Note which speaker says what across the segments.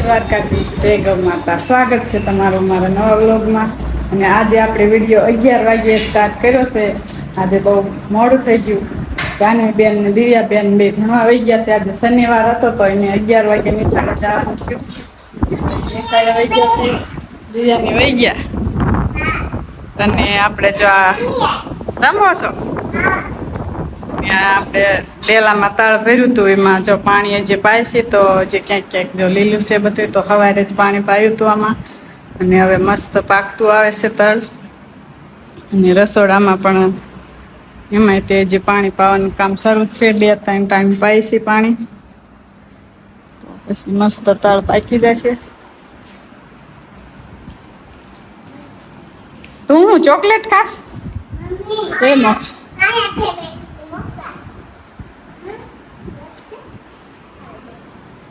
Speaker 1: દ્વારકાધીશ, જય ગૌ માતા. સ્વાગત છે તમારું મારા નવા વ્લોગમાં. અને આજે આપણે વિડીયો 11 વાગ્યે સ્ટાર્ટ કર્યો છે. આજે બહુ મોડું થઈ ગયું. જાનવી બેન ને દિવ્યા બેન બે ભણવા વહી ગયા છે. આજે શનિવાર હતો તો એને 11 વાગે નિશાળે જવાનું થયું. નિશાળે વહી ગયા છે, દિવ્યાને વહી ગયા. અને આપણે જો આ રમો છો ત્યાં આપણે ડેલામાં તળ ભર્યું હતું, એમાં જો પાણી જે પાય છે તો જે ક્યાંક ક્યાંક જો લીલું છે બધું, તો સવારે જ પાણી પાયું હતું આમાં. અને હવે મસ્ત પાકતું આવે છે તળ. અને રસોડામાં પણ એમાંય તે જે પાણી પાવાનું કામ શરૂ છે. 2-3 ટાઈમ પાય છે પાણી, તો પછી મસ્ત તળ પાકી જશે. તું હું ચોકલેટ ખાસ એ મોક્ષ?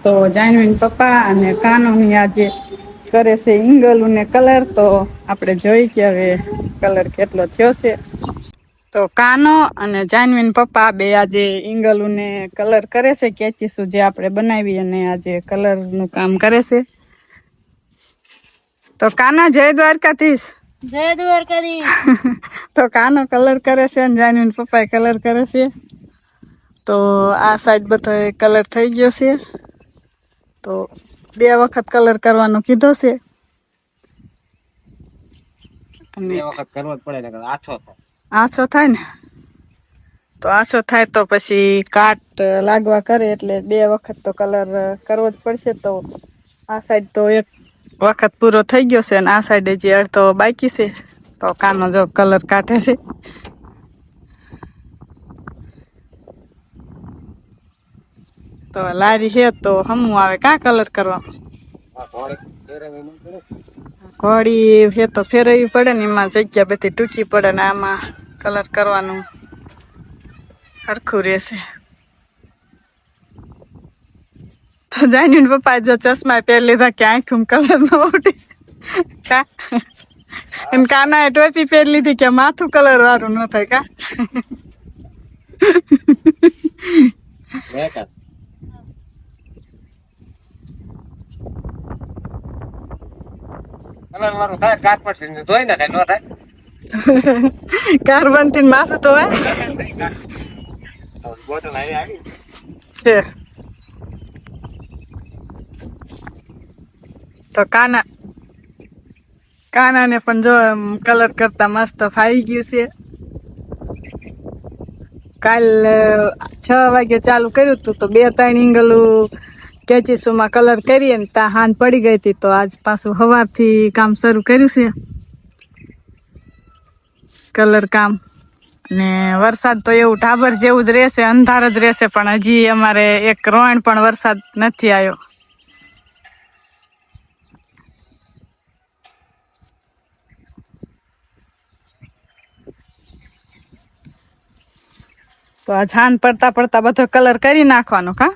Speaker 1: તો જાનવીન પપ્પા અને કાનોની આજે કરે છે ઈંગલુને કલર. તો આપણે જોઈ કે હવે કલર કેટલો થયો છે. તો કાનો અને જાનવીન પપ્પા બે આજે ઈંગલુને કલર કરે છે. કેચીસું જે આપણે બનાવી અને આજે કલરનું કામ કરે છે. તો કાના જય દ્વારકાધીશ.
Speaker 2: જય દ્વારકાધીશ.
Speaker 1: તો કાનો કલર કરે છે અને જાનવીન પપ્પા કલર કરે છે. તો આ સાઈડ બધો કલર થઈ ગયો છે. તો 2 વખત કલર કરવાનો કીધો છે.
Speaker 3: બે વખત કરવો જ પડે ને, આછો થાય.
Speaker 1: આછો થાય ને, તો આછો થાય તો પછી કાટ લાગવા કરે, એટલે 2 વખત તો કલર કરવો જ પડશે. તો આ સાઈડ તો 1 વખત પૂરો થઈ ગયો છે અને આ સાઈડે જે અડધો બાકી છે. તો કાનો જો કલર કાઢે છે. તો લારી હે તો હમું આવે કા કલર કરવા. ઘોડી હે તો ફેરવવી પડે ને, એમાં જગ્યા બધી ટૂંકી પડે ને આમાં કલર કરવાનું હરખું રહેશે. તો જાનવીન પપ્પા જો ચશ્મા પહેરી લીધા કે આંખું કલર ન ઉડે. કા એમ કાનાએ ટોપી પહેરી લીધી કે માથું કલર વાળું ન થાય. કા
Speaker 3: કલર વાળું થાય કાટ પડશે ને, ધોઈ નાખે ન થાય.
Speaker 1: કાર બનતી માથું તો
Speaker 3: બોટલ આવી
Speaker 1: છે. તો કાનાને પણ જો કલર કરતા મસ્ત ફાવી ગયું છે. કાલ 6 વાગે ચાલુ કર્યું હતું તો 2-3 ઈંગલું કેચીસુમાં કલર કરીએ ને ત્યાં હાંજ પડી ગઈ હતી. તો આજ પાછું સવારથી કામ શરૂ કર્યું છે, કલર કામ. ને વરસાદ તો એવું ઢાબર જેવું જ રહેશે, અંધાર જ રહેશે. પણ હજી અમારે 1 રોણ પણ વરસાદ નથી આવ્યો. તો આ છાન પડતા પડતા બધો કલર કરી નાખવાનો. કા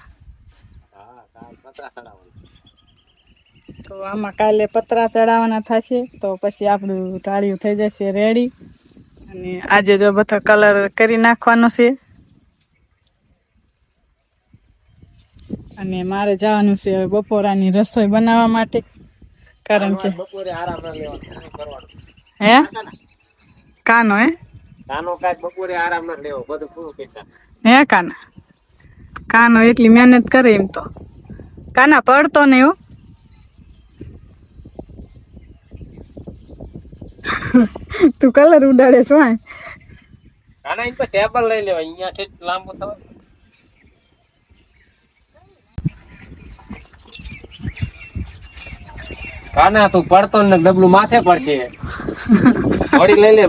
Speaker 1: તો આમાં કાલે પતરા ચડાવવાના થશે. તો પછી આપણું ટાળિયું થઈ જશે રેડી. અને આજે જો બધો કલર કરી નાખવાનો છે. અને મારે જવાનું છે બપોરાની રસોઈ બનાવવા માટે, કારણ કે
Speaker 3: બપોરે આરામ ના લેવાનું.
Speaker 1: હે કાનો
Speaker 3: કાનો કાંઈ બપોરે આરામ ના લેવો, બધું પૂરું કરી.
Speaker 1: હે કાનો એટલી મહેનત કરે એમ તો. કાના પડતો નહીં હો. તું કલર ઉડાડે છો.
Speaker 3: કાના એમ ટેબલ લઈ લેવાય, અહીંયાથી લાંબો થવાય. કાના તું પડતો ને ડબલું માથે પડશે. થોડી લઈ લે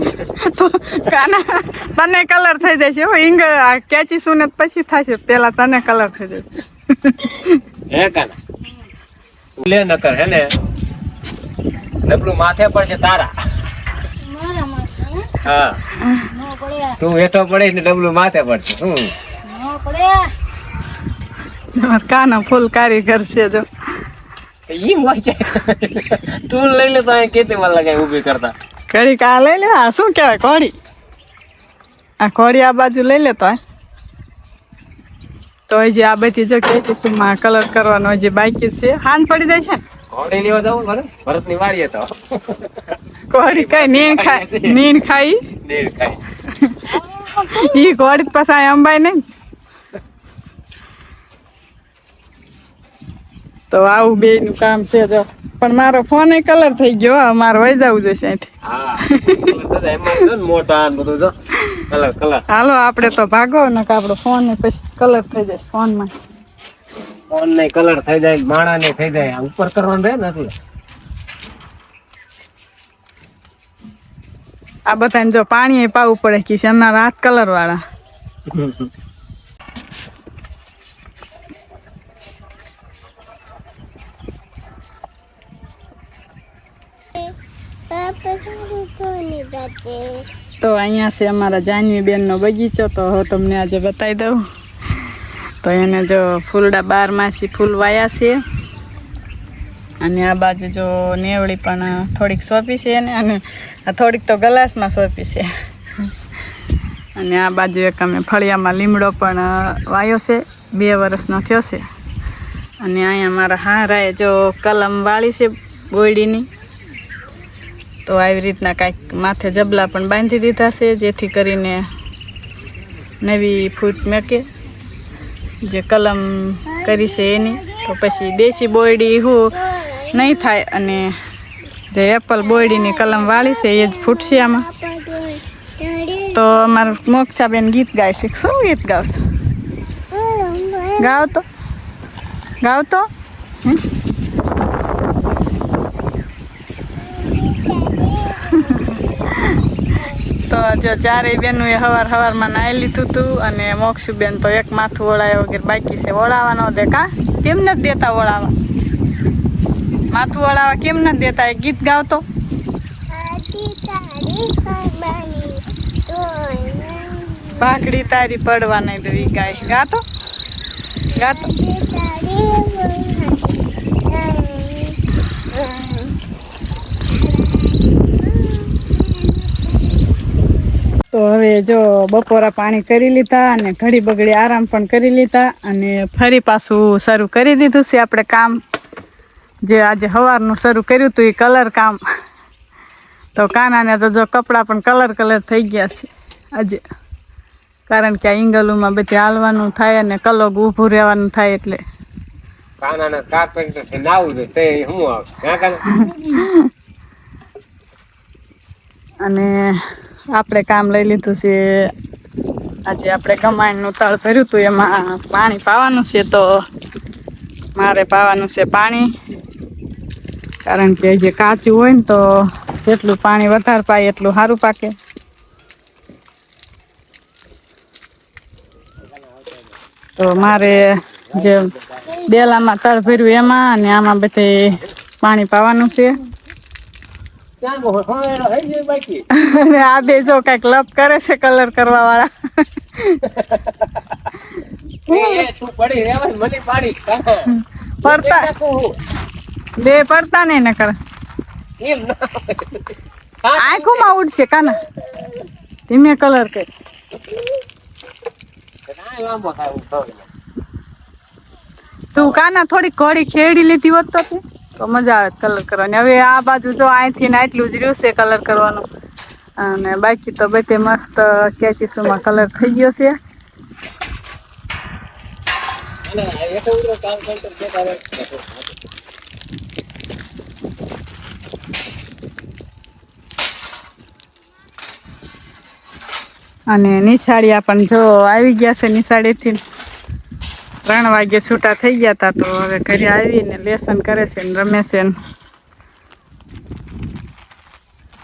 Speaker 1: તો કાના તને કલર થઈ જશે. ઈંગ કેચી સુને પછી થશે, પેલા તને કલર થઈ જશે.
Speaker 3: હે કાના લે નકર હે ને ડબલું માથે પડશે તારા. હા તું હેઠો પડે ને ડબલું માથે પડશે.
Speaker 1: કાના ફૂલ કારીગર છે જો.
Speaker 3: ઈ મજા ટૂલ લઈ લે તો અહીં કેતી વાર લગાય ઊભી કરતા.
Speaker 1: ઘડી કા લઈ લે. આ શું કહેવાય? ઘોડી. આ ઘોડી આ બાજુ લઈ લે તો તો હજી આ બધી જો કેટીસમાં કલર કરવાનો હજી બાકી જ છે. હાન પડી જાય છે ને
Speaker 3: ઘોડી લેવા જવું ભલે ભરત ની વાડીએ તો
Speaker 1: કોડી કઈ નીણ ખાઈ
Speaker 3: નેર ખાય
Speaker 1: ઈ કોડી પાછા અંબાઈ નહીં તો આવું બે નું કામ છે જો પણ મારો ફોન એ કલર થઈ ગયો મારે વહી જવું જોઈશે અહીંથી
Speaker 3: હા એમાં છે ને મોટા ને બધું જો કલર કલર
Speaker 1: હાલો આપણે તો ભાગો ને આપણો ફોન ને પછી કલર થઈ જશે ફોનમાં
Speaker 3: ફોન ને કલર થઈ જાય માણા ને થઈ જાય ઉપર કરવાનું રહે ને એટલે
Speaker 1: આ બધાને જો પાણી એ પાવું પડે કે છે અમારા હાથ કલર વાળા તો અહીંયા છે અમારા જાનવી બેનનો બગીચો તો હું તમને આજે બતાવી દઉં તો એને જો ફૂલડા 12 માસી ફૂલ વાયા છે અને આ બાજુ જો નેવળી પણ થોડીક સોંપી છે એને અને આ થોડીક તો ગ્લાસમાં સોંપી છે અને આ બાજુ એક અમે ફળિયામાં લીમડો પણ વાયો છે 2 વર્ષનો થયો છે અને અહીંયા મારા હારાએ જો કલમ વાળી છે બોયડીની તો આવી રીતના કાંઈક માથે જબલા પણ બાંધી દીધા છે જેથી કરીને નવી ફૂટ મેકે જે કલમ કરી છે એની તો પછી દેશી બોયડી હું નહીં થાય અને જે એપલ બોયડીની કલમ વાળી છે એ જ ફૂટશે આમાં તો અમારું મોક્ષાબેન ગીત ગાય છે શું ગીત ગાવશે ગાવ તો તો જો ચારેય બેનું એ હવારમાં નાહી લીધું હતું અને મોક્ષુબેન તો એક માથું ઓળાય વગેરે બાકી છે ઓળાવાનો દે કા કેમ નથી દેતા ઓળાવા માથું ઓળાવા કેમ નથી દેતા એક ગીત ગાવતો પાકડી તારી પડવા નહીં દઈ ગાય ગાતો તો હવે જો બપોરા પાણી કરી લીધા અને ઘડી બગડી આરામ પણ કરી લીધા અને ફરી પાછું શરૂ કરી દીધું છે આપણે કામ જે આજે સવારનું શરૂ કર્યું હતું એ કલર કામ તો કાનાને તો જો કપડાં પણ કલર થઈ ગયા છે આજે કારણ કે આ ઈંગલુમાં બધી હાલવાનું થાય અને કલોગ ઊભું રહેવાનું થાય એટલે
Speaker 3: કાનાના કાર્પેન્ટર થી નાવું છે તે હું આવશે
Speaker 1: અને આપણે કામ લઈ લીધું છે આજે આપણે કમાણીનું તળ ભર્યું હતું એમાં પાણી પાવાનું છે તો મારે પાવાનું છે પાણી કારણ કે જે કાચું હોય ને તો જેટલું પાણી વધારે પાય એટલું સારું પાકે તો મારે જે ડેલામાં તળ ભર્યું એમાં અને આમાં બધે પાણી પાવાનું છે અને આ બે જો કઈક લપ કરે છે કલર કરવા વાળા પડતા બે પડતા નહીં ને કરે આંખોમાં ઉડશે કાના ધીમે કલર કરે તું કાના થોડી ઘોડી ખેડી લીધી હોત તો મજા આવે કલર કરવાની હવે આ બાજુ જો અહીંથી ને આટલું જ રહ્યું છે કલર કરવાનું અને બાકી તો બધે મસ્ત કેચીસમાં કલર થઈ ગયો છે અને નિશાળિયા પણ જો આવી ગયા છે નિશાળીથી 3 વાગે છૂટા થઈ ગયા હતા તો હવે ઘરે આવીને લેસન કરે છે ને રમે છે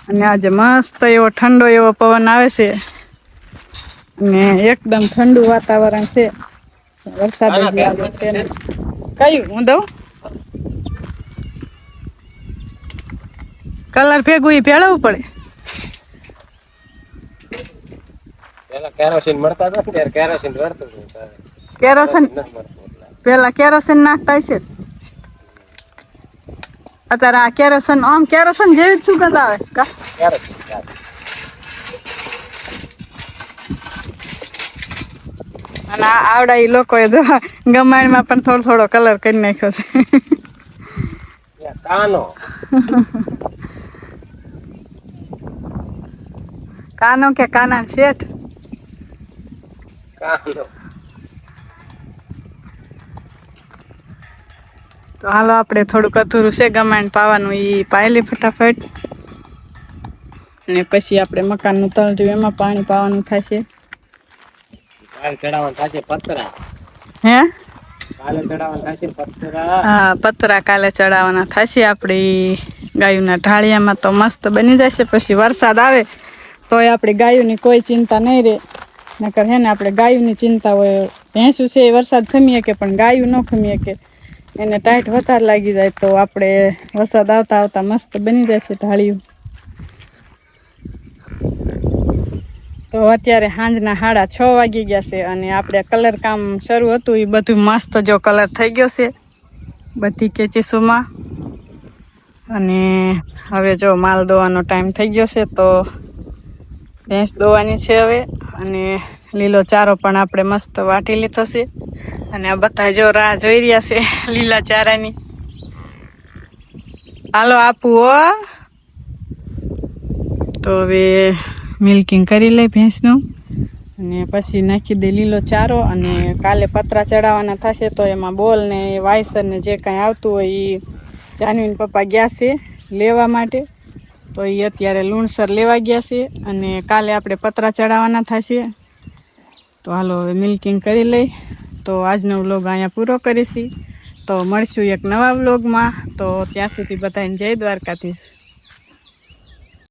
Speaker 1: અને આજે મસ્ત એવો ઠંડો એવો પવન આવે છે અને એકદમ ઠંડુ વાતાવરણ છે વરસાદ જ આવે છે ને કયું હું દઉં કલર ભેગું ઈ ભેળવવું પડે
Speaker 3: પેલા કેરોસીન મળતા હતા ત્યારે કેરોસીન વળતું
Speaker 1: કેરોસીન પેલા કેરોસીન નાખતા છે અત્યારે આ કેરોસીન આમ કેરોસીન જેવી જ સુગંધ આવે કા અને આવડા એ લોકોએ જો ગમાણમાં પણ થોડો થોડો કલર કરી નાખ્યો છે.
Speaker 3: કાનો
Speaker 1: કાનો કે કાના શેઠ?
Speaker 3: કાનો
Speaker 1: તો હાલો આપણે થોડુંક અધૂરું છે ગમાણ પાવાનું, એ પાયલી ફટાફટ. અને પછી આપણે મકાનનું તળજું એમાં પાણી પાવાનું થશે.
Speaker 3: કાલ ચડાવવાનું થશે પતરા.
Speaker 1: હે?
Speaker 3: કાલે ચડાવવાનું થશે પતરા.
Speaker 1: હા, પતરા કાલે ચડાવવાના થશે. આપણે ગાયોના ઢાળિયામાં તો મસ્ત બની જશે. પછી વરસાદ આવે તોય આપણે ગાયોની કોઈ ચિંતા નહીં રહે. નકર હે ને આપણે ગાયોની ચિંતા હોય. ભેંસું છે એ વરસાદ ખમી શકે પણ ગાયું ન ખમી શકે. એને ટાઈટ વધારે લાગી જાય તો આપણે વરસાદ આવતા આવતા મસ્ત બની જશે ઢાળિયું. તો અત્યારે સાંજના 6:30 વાગી ગયા છે અને આપણે કલર કામ શરૂ હતું એ બધું મસ્ત જો કલર થઈ ગયો છે બધી કેચીસોમાં. અને હવે જો માલ દોવાનો ટાઈમ થઈ ગયો છે તો ભેંસ દોવાની છે હવે. અને લીલો ચારો પણ આપણે મસ્ત વાટી લીધો છે અને આ બધા જો રાહ જોઈ રહ્યા છે લીલા ચારાની. હાલો આપું હો. તો હવે મિલ્કિંગ કરી લઈ ભેંસનું અને પછી નાખી દે લીલો ચારો. અને કાલે પતરા ચડાવવાના થશે તો એમાં બોલ ને વાયસર ને જે કાંઈ આવતું હોય એ જાનવીન પપ્પા ગયા છે લેવા માટે. તો એ અત્યારે લુણસર લેવા ગયા છે અને કાલે આપણે પતરા ચડાવવાના થશે. તો હાલો હવે મિલ્કિંગ કરી લઈ. તો આજનો વ્લોગ અહીંયા પૂરો કરીશી. તો મળશું એક નવા વ્લોગમાં. તો ત્યાં સુધી બધાને જય દ્વારકાધીશ.